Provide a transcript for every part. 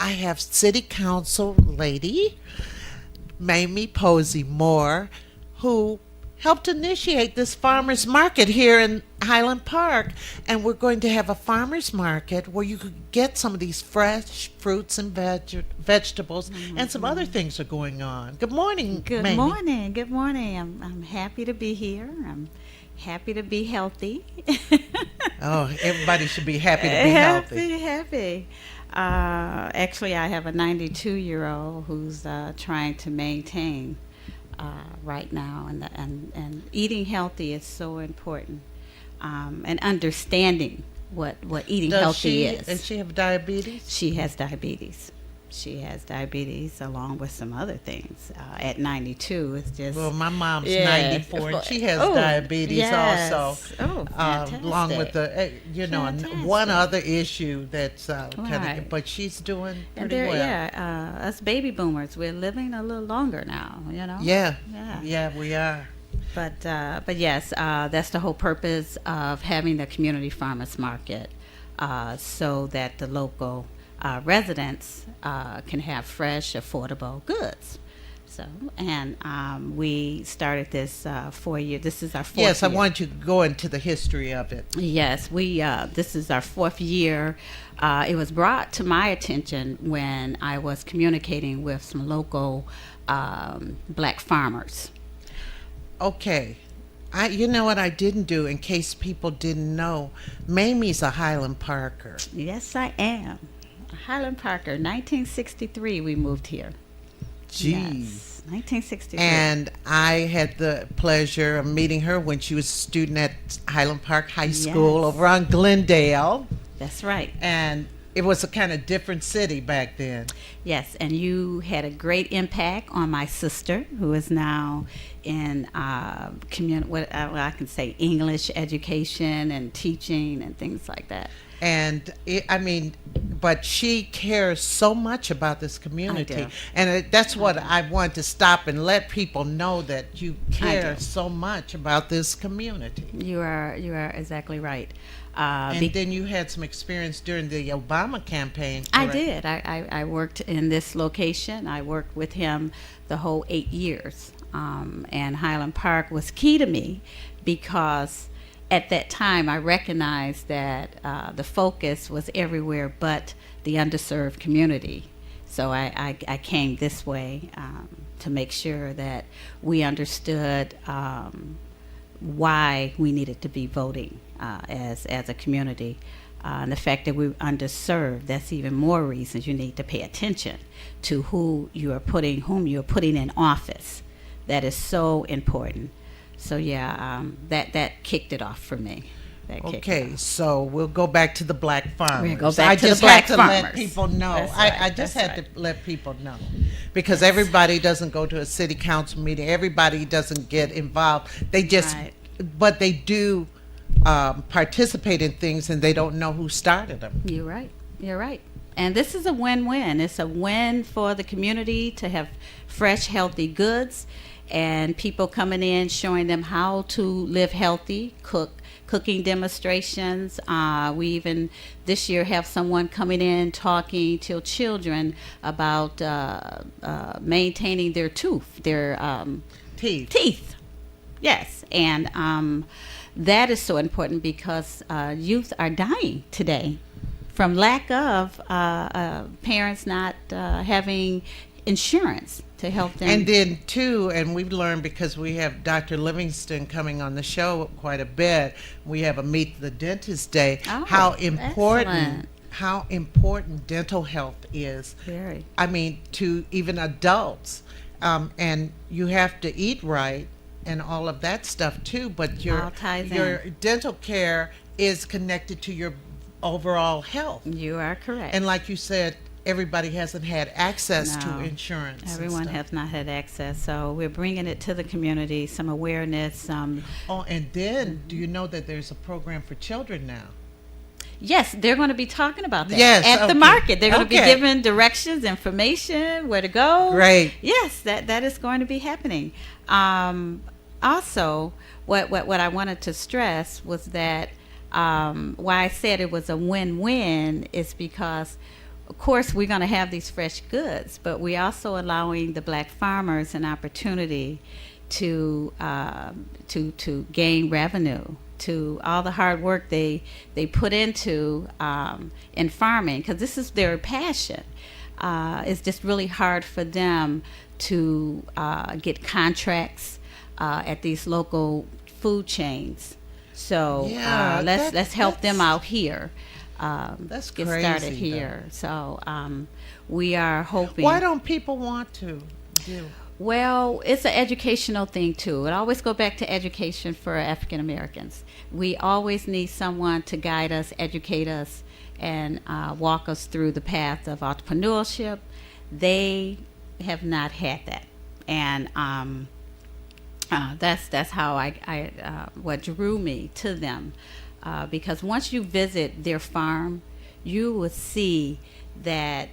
I have City Council lady Mamie Posey Moore, who helped initiate this farmers market here in Highland Park. And we're going to have a farmers market where you could get some of these fresh fruits and vegetables, and some other things are going on. Good morning, Good Mamie. morning. Good morning. I'm happy to be here. I'm happy to be healthy. Oh, everybody should be happy to be healthy. Happy. Actually, I have a 92-year-old who's trying to maintain right now, and eating healthy is so important, and understanding what eating healthy is. Does she have diabetes? She has diabetes. Along with some other things. At 92, it's just... Well, my mom's 94, and she has diabetes also. Oh, fantastic. Along with the, one other issue that's kind of, but she's doing pretty well. Yeah, us baby boomers, we're living a little longer now, Yeah, we are. But yes, that's the whole purpose of having the community farmers market, so that the local residents can have fresh, affordable goods. So, and we started this 4 year. This is our fourth. Yes, year. I want you to go into the history of it. Yes, we. This is our fourth year. It was brought to my attention when I was communicating with some local black farmers. Okay. You know what I didn't do, in case people didn't know, Mamie's a Highland Parker. Yes, I am. Highland Parker, 1963 we moved here. Jeez. Yes, 1963. And I had the pleasure of meeting her when she was a student at Highland Park High School over on Glendale. That's right. And it was a kind of different city back then. Yes, and you had a great impact on my sister, who is now in I can say English education and teaching and things like that. And but she cares so much about this community. I do. And that's what I want to stop and let people know, that you care so much about this community. You are exactly right. And then you had some experience during the Obama campaign. Correct? I did. I worked in this location. I worked with him the whole 8 years. And Highland Park was key to me because at that time I recognized that the focus was everywhere but the underserved community. So I came this way to make sure that we understood why we needed to be voting as a community. And the fact that we're underserved, that's even more reasons you need to pay attention to whom you are putting in office. That is so important. So that kicked it off for me. Okay, so we'll go back to the black farmers. We'll go back to the black farmers. I just had to let people know. I just had to let people know, because everybody doesn't go to a city council meeting. Everybody doesn't get involved. They just, but they do participate in things, and they don't know who started them. You're right. And this is a win-win. It's a win for the community to have fresh, healthy goods, and people coming in showing them how to live healthy, cooking demonstrations. We even this year have someone coming in talking to children about maintaining their teeth. Yes, and that is so important because youth are dying today from lack of parents not having insurance to help them. And then too, and we've learned, because we have Dr. Livingston coming on the show quite a bit, we have a Meet the Dentist Day, how important dental health is. Very. I mean, to even adults. And you have to eat right and all of that stuff too, but your dental care is connected to your overall health. You are correct. And like you said, everybody hasn't had access to insurance. Everyone has not had access, so we're bringing it to the community, some awareness. And then, do you know that there's a program for children now? Yes, they're going to be talking about that at the market. They're going to be giving directions, information, where to go. Great. Yes, that is going to be happening. Also, what I wanted to stress was that why I said it was a win-win is because of course, we're going to have these fresh goods, but we also allowing the black farmers an opportunity to gain revenue, to all the hard work they put into in farming, because this is their passion. It's just really hard for them to get contracts at these local food chains. So Yeah, let's help them that's- out here. That's Get crazy, started here. So we are hoping. Why don't people want to do? Well, it's an educational thing too. It always go back to education for African Americans. We always need someone to guide us, educate us, and walk us through the path of entrepreneurship. They have not had that, and that's how I what drew me to them, because once you visit their farm, you will see that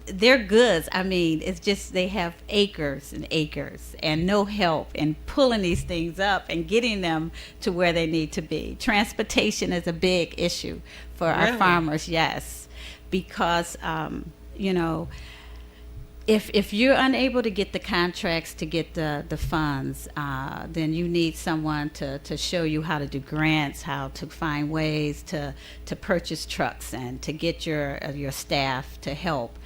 their goods, I mean, it's just they have acres and acres and no help in pulling these things up and getting them to where they need to be. Transportation is a big issue for our Really? farmers, yes, because you know, if you're unable to get the contracts, to get the funds, then you need someone to show you how to do grants, how to find ways to purchase trucks and to get your staff to help.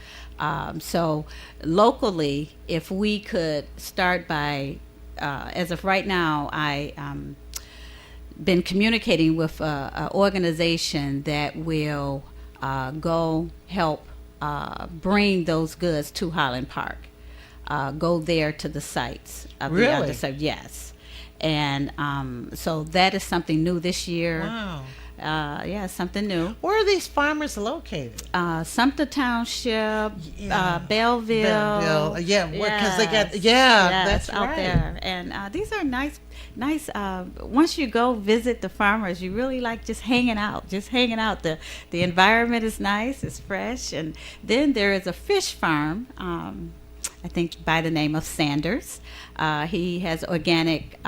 So locally, if we could start by, as of right now, I been communicating with an organization that will go help bring those goods to Highland Park. Go there to the sites of the Really? other side. Yes, and so that is something new this year. Wow. Yeah, something new. Where are these farmers located? Sumter Township, Yeah. Belleville. Belleville. Yeah, because they got. Yes. Yeah, Yes, that's out right. there. And these are nice. Once you go visit the farmers, you really like just hanging out. The environment is nice. It's fresh. And then there is a fish farm. I think by the name of Sanders. He has organic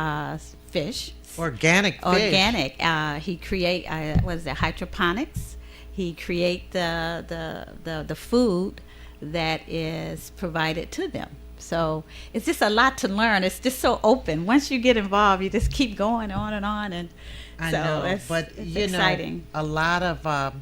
fish. Organic fish. Organic. He create what is it? Hydroponics. He create the food that is provided to them. So it's just a lot to learn. It's just so open. Once you get involved, you just keep going on and on, and I so know, it's, but it's you exciting. know, a lot of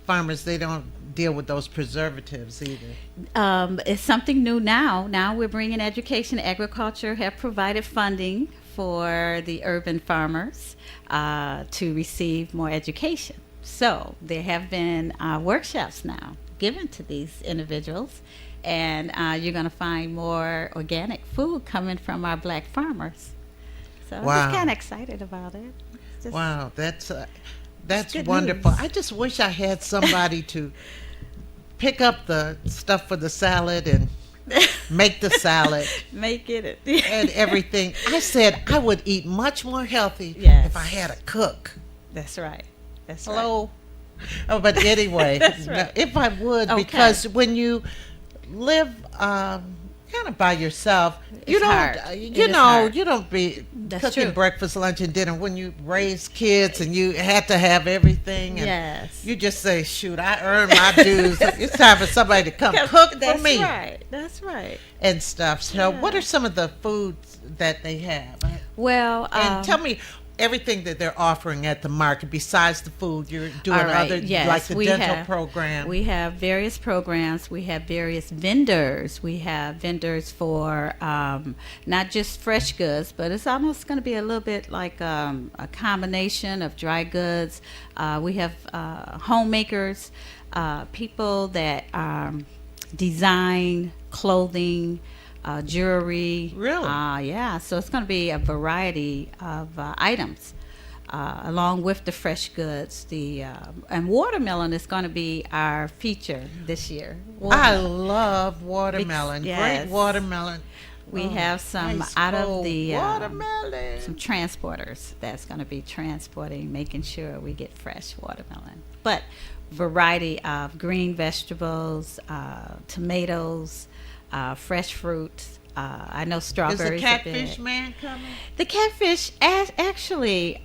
farmers, they don't deal with those preservatives either. It's something new now. Now we're bringing education. Agriculture have provided funding for the urban farmers to receive more education. So there have been workshops now given to these individuals, and you're going to find more organic food coming from our black farmers. So Wow. I'm just kind of excited about it. It's just- Wow, that's good wonderful. news. I just wish I had somebody to pick up the stuff for the salad and make the salad Make it. and everything. I said I would eat much more healthy Yes. if I had a cook. That's right. That's right. Hello. Oh, but anyway, That's right. if I would, Okay. because when you live kind of by yourself, you It's don't, hard. you It is know, hard. you don't be That's cooking true. breakfast, lunch, and dinner. When you raise kids and you had to have everything, and Yes. you just say, "Shoot, I earned my dues. It's time for somebody to come cook for That's me right. That's right. and stuff." So, Yeah. what are some of the foods that they have? Well, And tell me everything that they're offering at the market besides the food. You're doing all right, other, yes, like the we dental have- program. We have various programs. We have various vendors. We have vendors for not just fresh goods, but it's almost going to be a little bit like a combination of dry goods. We have homemakers, people that design clothing, jewelry. Really? Yeah, so it's going to be a variety of items. Along with the fresh goods, and watermelon is going to be our feature this year. I Watermelon. love watermelon. Yes. Great watermelon. We Oh, have some ice out of cold the watermelon. some transporters that's going to be transporting, making sure we get fresh watermelon. But variety of green vegetables, tomatoes, fresh fruits. I know Is strawberries. the are big. catfish man coming? The catfish actually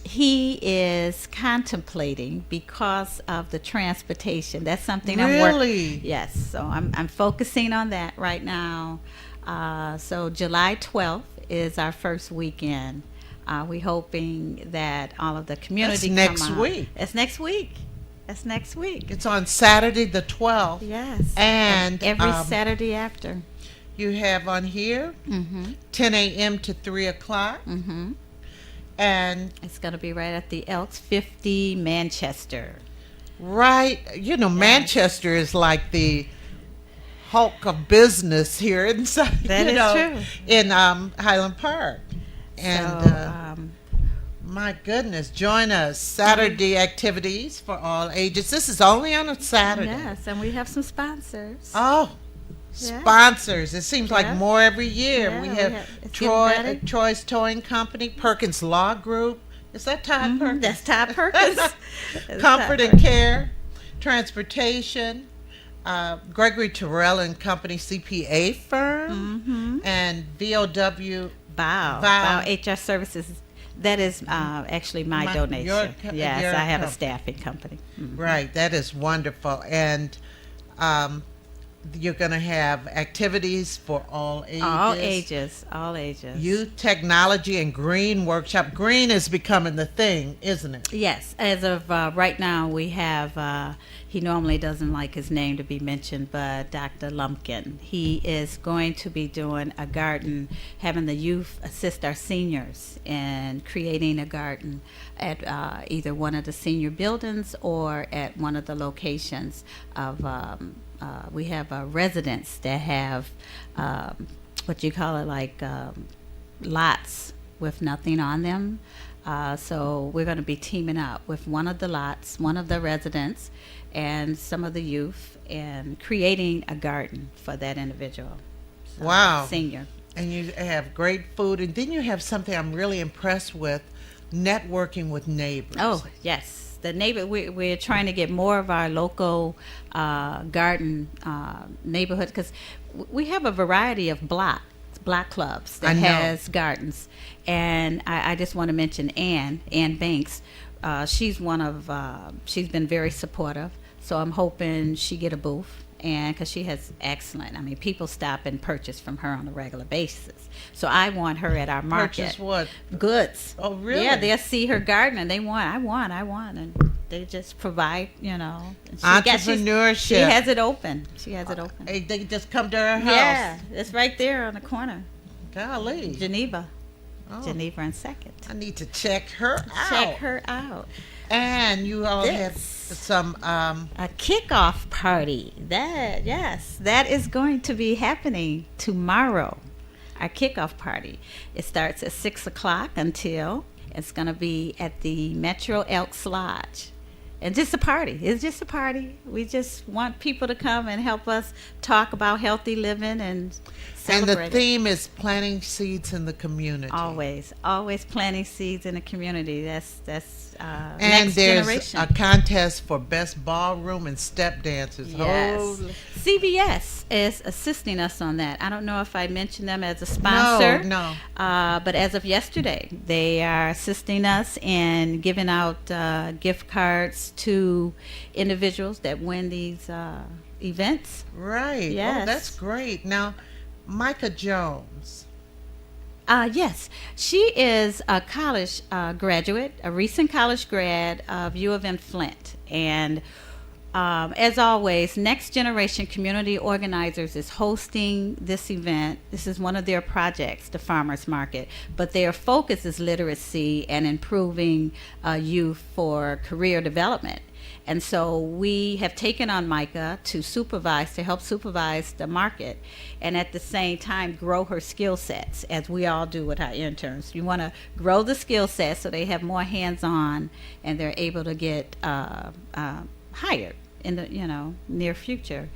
He is contemplating because of the transportation. That's something Really? Yes, so I'm focusing on that right now. So July 12th is our first weekend. We hoping that all of the community That's come next out. week. That's next week. That's next week. It's on Saturday the 12th. Yes. And every Saturday after. you have on here 10 a.m. to 3 o'clock. And It's going to be right at the Elks 50 Manchester. right, Manchester is like the Hulk of business here inside. That is true. In Highland Park. And So, my goodness, join us. Saturday activities for all ages. This is only on a Saturday. yes, and we have some sponsors. Oh, Yeah. sponsors. It seems like Yeah. more every year. Yeah, we we have have- it's getting ready. Troy's Towing Company, Perkins Law Group. Is that Todd Perkins? That's Todd Perkins. That's Comfort Todd and Care, Transportation, Gregory Terrell and Company CPA firm, and VOW. Bow HR Services. That is actually my donation. Yes, your I have a company. staffing company. Right, that is wonderful. And you're going to have activities for all ages. All ages, all ages. Youth Technology and Green Workshop. Green is becoming the thing, isn't it? Yes, as of right now, we have, he normally doesn't like his name to be mentioned, but Dr. Lumpkin. He is going to be doing a garden, having the youth assist our seniors in creating a garden at either one of the senior buildings or at one of the locations of, we have residents that have, what you call it, like lots with nothing on them. So we're going to be teaming up with one of the lots, one of the residents, and some of the youth, and creating a garden for that individual. So, Wow. Senior. And you have great food. And then you have something I'm really impressed with, networking with neighbors. Oh, yes. The neighbor, we're trying to get more of our local garden neighborhood, because we have a variety of block clubs that has gardens. And I just want to mention Ann Banks. She's she's been very supportive. So I'm hoping she get a booth, and because she has excellent, I mean, people stop and purchase from her on a regular basis. So I want her at our market. Purchase what? Goods. Oh, really? Yeah, they'll see her garden and they want, I want, and they just provide, And Entrepreneurship. She has it open. They just come to her house. Yeah, it's right there on the corner. Golly. Geneva. Oh. Geneva and Second. I need to check her out. Check her out. And you all have some A kickoff party. That is going to be happening tomorrow. Our kickoff party. It starts at 6 o'clock until it's going to be at the Metro Elks Lodge. And just a party. It's just a party. We just want people to come and help us talk about healthy living and celebrate. and the theme is planting seeds in the community. Always planting seeds in the community. That's And next there's generation. a contest for best ballroom and step dancers. Yes. Holy- CBS is assisting us on that. I don't know if I mentioned them as a sponsor. No. But as of yesterday, they are assisting us in giving out gift cards to individuals that win these events. Right. Yes. Oh, that's great. Now, Micah Jones. Yes, she is a college graduate, a recent college grad of U of M Flint. And as always, Next Generation Community Organizers is hosting this event. This is one of their projects, the Farmers Market. But their focus is literacy and improving youth for career development. And so we have taken on Micah to help supervise the market, and at the same time grow her skill sets, as we all do with our interns. You want to grow the skill sets so they have more hands-on and they're able to get hired in the near future.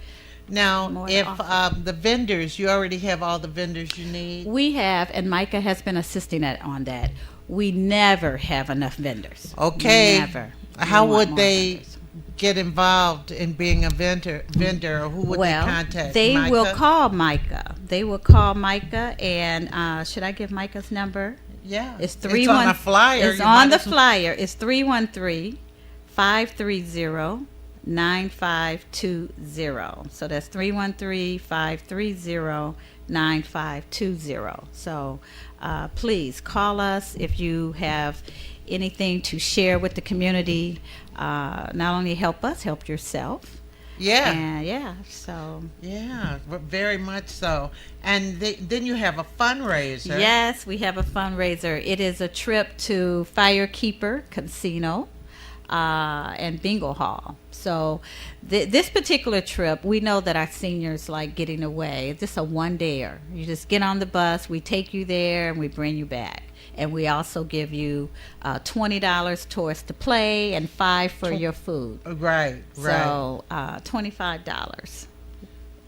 Now, More if often. the vendors, you already have all the vendors you need. We have, and Micah has been assisting on that. We never have enough vendors. Okay. Never. How We want would more they vendors. get involved in being a vendor, or who would they contact? They Micah? will call Micah. And should I give Micah's number? Yeah. It's It's on a flyer. It's You on might the as well- flyer. It's 313-530-9520. So that's 313-530-9520. So please call us if you have anything to share with the community. Not only help us, help yourself. Yeah. And so Yeah, very much so. And then you have a fundraiser. yes, we have a fundraiser. It is a trip to Firekeeper Casino and Bingo Hall. So this particular trip, we know that our seniors like getting away. It's just a one-dayer. You just get on the bus, we take you there, and we bring you back. And we also give you $20 towards the play and $5 for your food. Right. So $25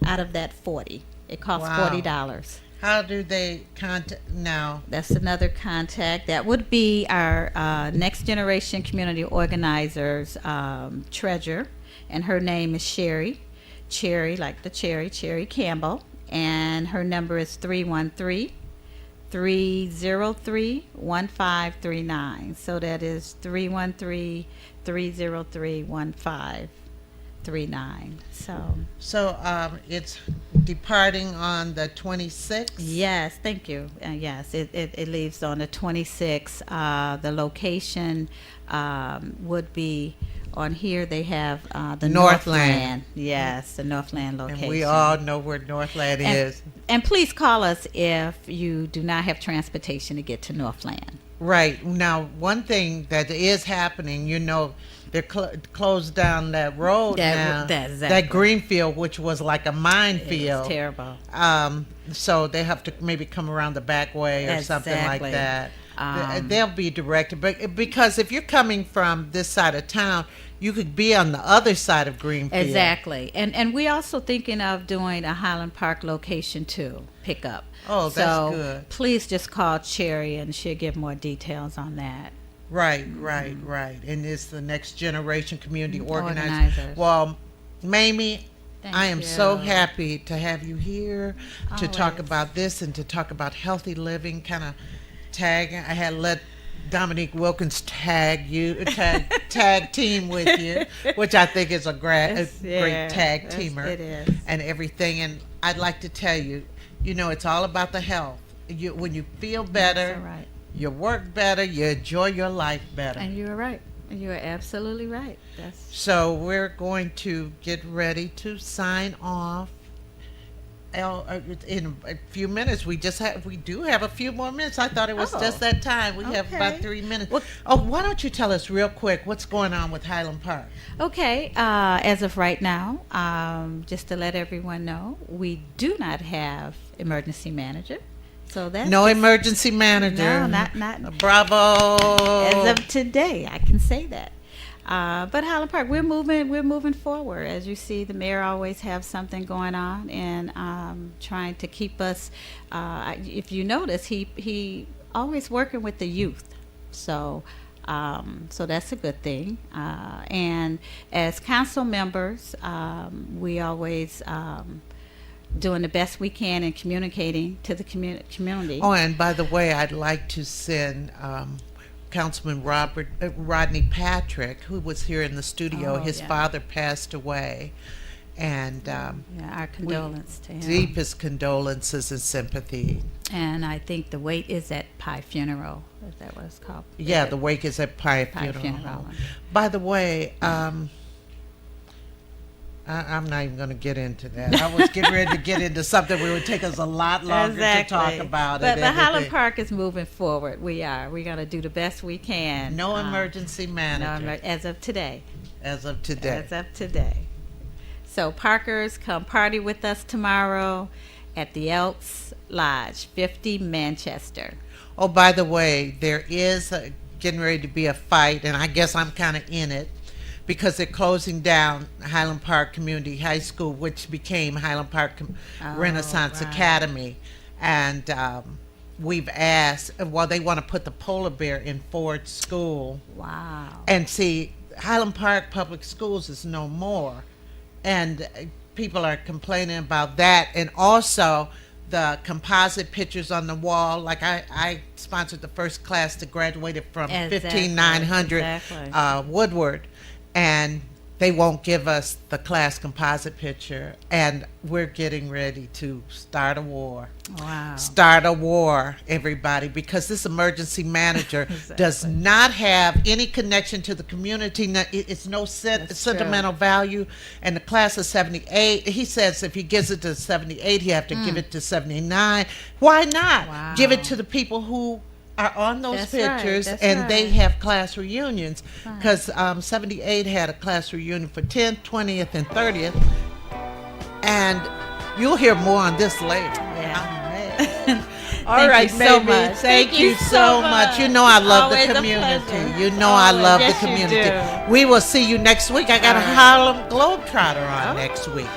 out of that $40. It costs Wow. $40. How do they contact now? That's another contact. That would be our Next Generation Community Organizers treasurer, and her name is Sherry. Cherry, like the cherry, Cherry Campbell. And her number is 313-303-1539. So that is 313-303-1539. So it's departing on the 26th? Yes, thank you. Yes, it leaves on the 26th. The location would be on here. They have the Northland. Yes, the Northland location. And we all know where Northland is. And please call us if you do not have transportation to get to Northland. Right. Now, one thing that is happening, they're closed down that road now. That Greenfield, which was like a minefield. It's terrible. So they have to maybe come around the back way or something like Exactly. that. They'll be directed. But because if you're coming from this side of town, you could be on the other side of Greenfield. Exactly. And we also thinking of doing a Highland Park location too, pickup. Oh, that's so good. Please just call Cherry and she'll give more details on that. Right. And it's the Next Generation Community Organizers. Organizers. Well, Mamie, Thank I am you. so happy to have you here to talk Always. about this and to talk about healthy living, kind of tagging. I had let Dominique Wilkins tag team with you, which I think is a great tag teamer. It is. And everything. And I'd like to tell you, it's all about the health. When you feel better, That's all right. you work better, you enjoy your life better. And you're right. You're absolutely right. So we're going to get ready to sign off. In a few minutes, we do have a few more minutes. I thought it was just that time. We have about Okay. 3 minutes. Well- Why don't you tell us real quick what's going on with Highland Park? Okay. As of right now, just to let everyone know, we do not have emergency manager. So that's No emergency manager. No, not Bravo. as of today. I can say that. But Highland Park, we're moving forward. As you see, the mayor always have something going on and trying to keep us. If you notice, he always working with the youth. So that's a good thing. And as council members, we always doing the best we can in communicating to the community. Oh, and by the way, I'd like to send Councilman Rodney Patrick, who was here in the studio. Oh, His yeah. father passed away, and Our condolence to him. deepest condolences and sympathy. And I think the wake is at Pie Funeral. Is that what it's called? Yeah, Is the it wake is at Pie Pie Funeral Funeral. Home. By the way, I'm not even going to get into that. I was getting ready to get into something that would take us a lot longer to talk about But it. Highland everything. Park is moving forward. We are. We're going to do the best we can. No emergency manager as of today. as of today. As of today. So Parkers, come party with us tomorrow at the Elks Lodge, 50 Manchester. Oh, by the way, there is getting ready to be a fight, and I guess I'm kind of in it because they're closing down Highland Park Community High School, which became Highland Park Renaissance right. Academy. And we've asked, they want to put the polar bear in Ford School. Wow. And see, Highland Park Public Schools is no more. And people are complaining about that. And also, the composite pictures on the wall. Like I sponsored the first class that graduated from Exactly, 15900 exactly. Woodward, and they won't give us the class composite picture, and we're getting ready to start a war. Wow. Start a war, everybody, because this emergency manager Exactly. does not have any connection to the community. It's no That's sentimental value. And the class of 78, he says if he gives it to 78, he have to give it to 79. Why not? Wow. Give it to the people who are on those That's right, pictures, that's and they right. have class reunions. Right. Because 78 had a class reunion for 10th, 20th, and 30th. And you'll hear more on this later. Yeah. All Thank right, you so baby. much. Thank you so much. You know I love Always the a community. pleasure. You know I Always. love Yes, the you community. do. We will see you next week. I got All a right. Harlem Globetrotter on Oh. next week.